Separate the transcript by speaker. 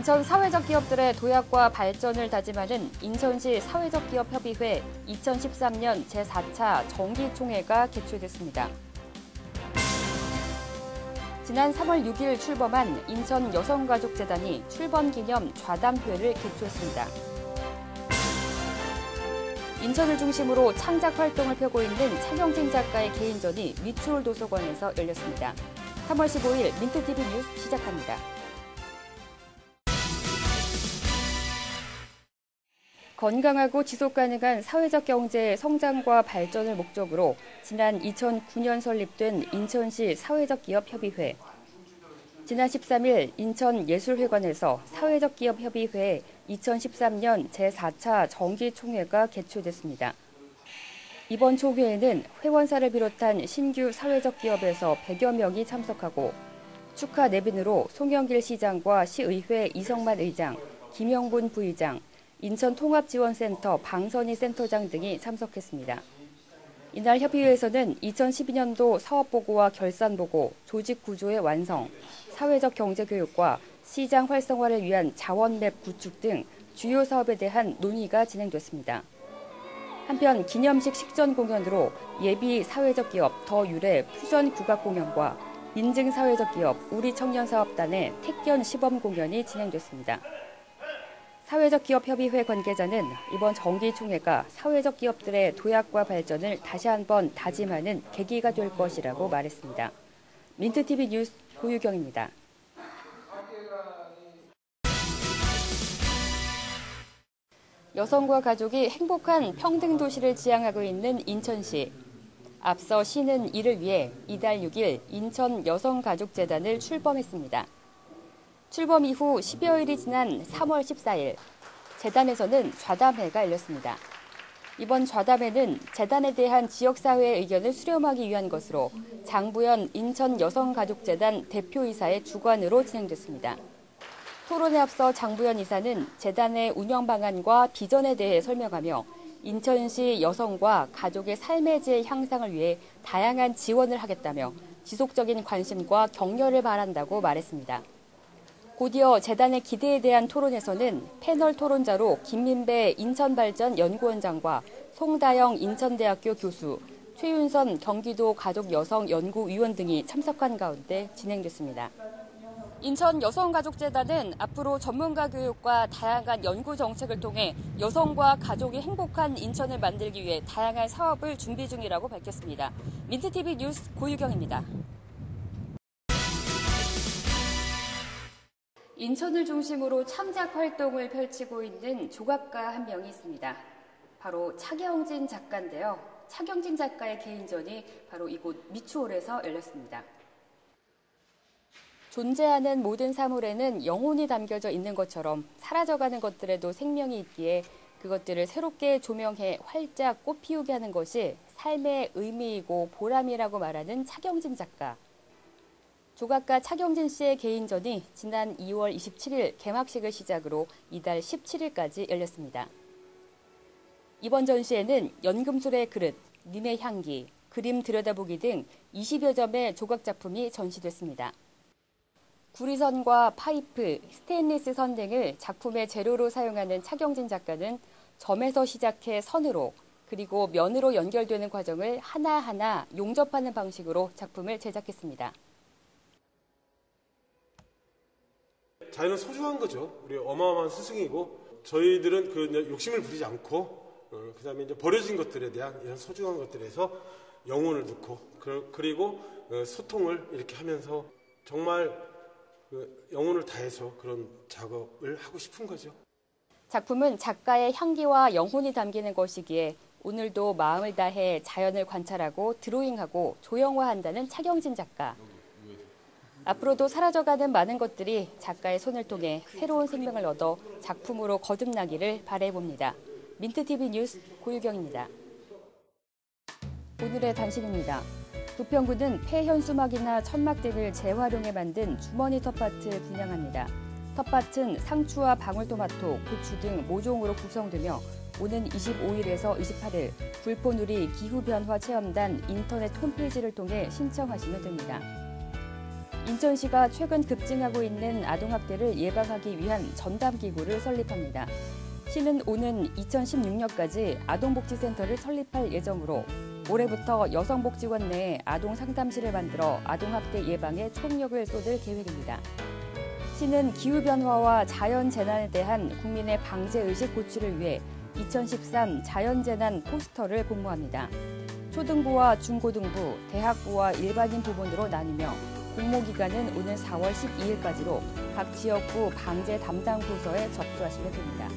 Speaker 1: 인천 사회적 기업들의 도약과 발전을 다짐하는 인천시 사회적기업협의회 2013년 제4차 정기총회가 개최됐습니다. 지난 3월 6일 출범한 인천 여성가족재단이 출범 기념 좌담회를 개최했습니다. 인천을 중심으로 창작 활동을 펴고 있는 차경진 작가의 개인전이 미추홀 도서관에서 열렸습니다. 3월 15일 민트TV 뉴스 시작합니다. 건강하고 지속가능한 사회적 경제의 성장과 발전을 목적으로 지난 2009년 설립된 인천시 사회적기업협의회. 지난 13일 인천예술회관에서 사회적기업협의회 2013년 제4차 정기총회가 개최됐습니다. 이번 총회에는 회원사를 비롯한 신규 사회적 기업에서 100여 명이 참석하고 축하 내빈으로 송영길 시장과 시의회 이성만 의장, 김영분 부의장, 인천통합지원센터 방선희 센터장 등이 참석했습니다. 이날 협의회에서는 2012년도 사업보고와 결산보고, 조직구조의 완성, 사회적 경제교육과 시장 활성화를 위한 자원맵 구축 등 주요 사업에 대한 논의가 진행됐습니다. 한편 기념식 식전 공연으로 예비 사회적 기업 더 유래 퓨전 국악 공연과 인증 사회적 기업 우리 청년사업단의 택견 시범 공연이 진행됐습니다. 사회적 기업협의회 관계자는 이번 정기총회가 사회적 기업들의 도약과 발전을 다시 한번 다짐하는 계기가 될 것이라고 말했습니다. 민트TV 뉴스 고유경입니다. 여성과 가족이 행복한 평등 도시를 지향하고 있는 인천시. 앞서 시는 이를 위해 이달 6일 인천 여성가족재단을 출범했습니다. 출범 이후 10여일이 지난 3월 14일, 재단에서는 좌담회가 열렸습니다. 이번 좌담회는 재단에 대한 지역사회의 의견을 수렴하기 위한 것으로 장부연 인천 여성가족재단 대표이사의 주관으로 진행됐습니다. 토론에 앞서 장부연 이사는 재단의 운영 방안과 비전에 대해 설명하며 인천시 여성과 가족의 삶의 질 향상을 위해 다양한 지원을 하겠다며 지속적인 관심과 격려를 바란다고 말했습니다. 곧이어 재단의 기대에 대한 토론에서는 패널 토론자로 김민배 인천발전연구원장과 송다영 인천대학교 교수, 최윤선 경기도 가족여성연구위원 등이 참석한 가운데 진행됐습니다. 인천 여성가족재단은 앞으로 전문가 교육과 다양한 연구 정책을 통해 여성과 가족이 행복한 인천을 만들기 위해 다양한 사업을 준비 중이라고 밝혔습니다. 민트TV 뉴스 고유경입니다. 인천을 중심으로 창작 활동을 펼치고 있는 조각가 한 명이 있습니다. 바로 차경진 작가인데요. 차경진 작가의 개인전이 바로 이곳 미추홀에서 열렸습니다. 존재하는 모든 사물에는 영혼이 담겨져 있는 것처럼 사라져가는 것들에도 생명이 있기에 그것들을 새롭게 조명해 활짝 꽃피우게 하는 것이 삶의 의미이고 보람이라고 말하는 차경진 작가. 조각가 차경진 씨의 개인전이 지난 2월 27일 개막식을 시작으로 이달 17일까지 열렸습니다. 이번 전시회는 연금술의 그릇, 님의 향기, 그림 들여다보기 등 20여 점의 조각 작품이 전시됐습니다. 구리선과 파이프, 스테인리스 선 등을 작품의 재료로 사용하는 차경진 작가는 점에서 시작해 선으로 그리고 면으로 연결되는 과정을 하나하나 용접하는 방식으로 작품을 제작했습니다.
Speaker 2: 자연은 소중한 거죠. 우리 어마어마한 스승이고 저희들은 그 욕심을 부리지 않고 그다음에 이제 버려진 것들에 대한 이런 소중한 것들에서 영혼을 넣고 그리고 소통을 이렇게 하면서 정말 영혼을 다해서 그런 작업을 하고 싶은 거죠.
Speaker 1: 작품은 작가의 향기와 영혼이 담기는 것이기에 오늘도 마음을 다해 자연을 관찰하고 드로잉하고 조형화한다는 차경진 작가. 앞으로도 사라져가는 많은 것들이 작가의 손을 통해 새로운 생명을 얻어 작품으로 거듭나기를 바라봅니다. 민트TV 뉴스 고유경입니다. 오늘의 단신입니다. 부평구는 폐현수막이나 천막 등을 재활용해 만든 주머니 텃밭을 분양합니다. 텃밭은 상추와 방울토마토, 고추 등 모종으로 구성되며 오는 25일에서 28일 불포누리 기후변화 체험단 인터넷 홈페이지를 통해 신청하시면 됩니다. 인천시가 최근 급증하고 있는 아동학대를 예방하기 위한 전담기구를 설립합니다. 시는 오는 2016년까지 아동복지센터를 설립할 예정으로 올해부터 여성복지관 내에 아동상담실을 만들어 아동학대 예방에 총력을 쏟을 계획입니다. 시는 기후변화와 자연재난에 대한 국민의 방제의식 고취를 위해 2013 자연재난 포스터를 공모합니다. 초등부와 중고등부, 대학부와 일반인 부문으로 나뉘며 공모기간은 오는 4월 12일까지로 각 지역구 방제 담당 부서에 접수하시면 됩니다.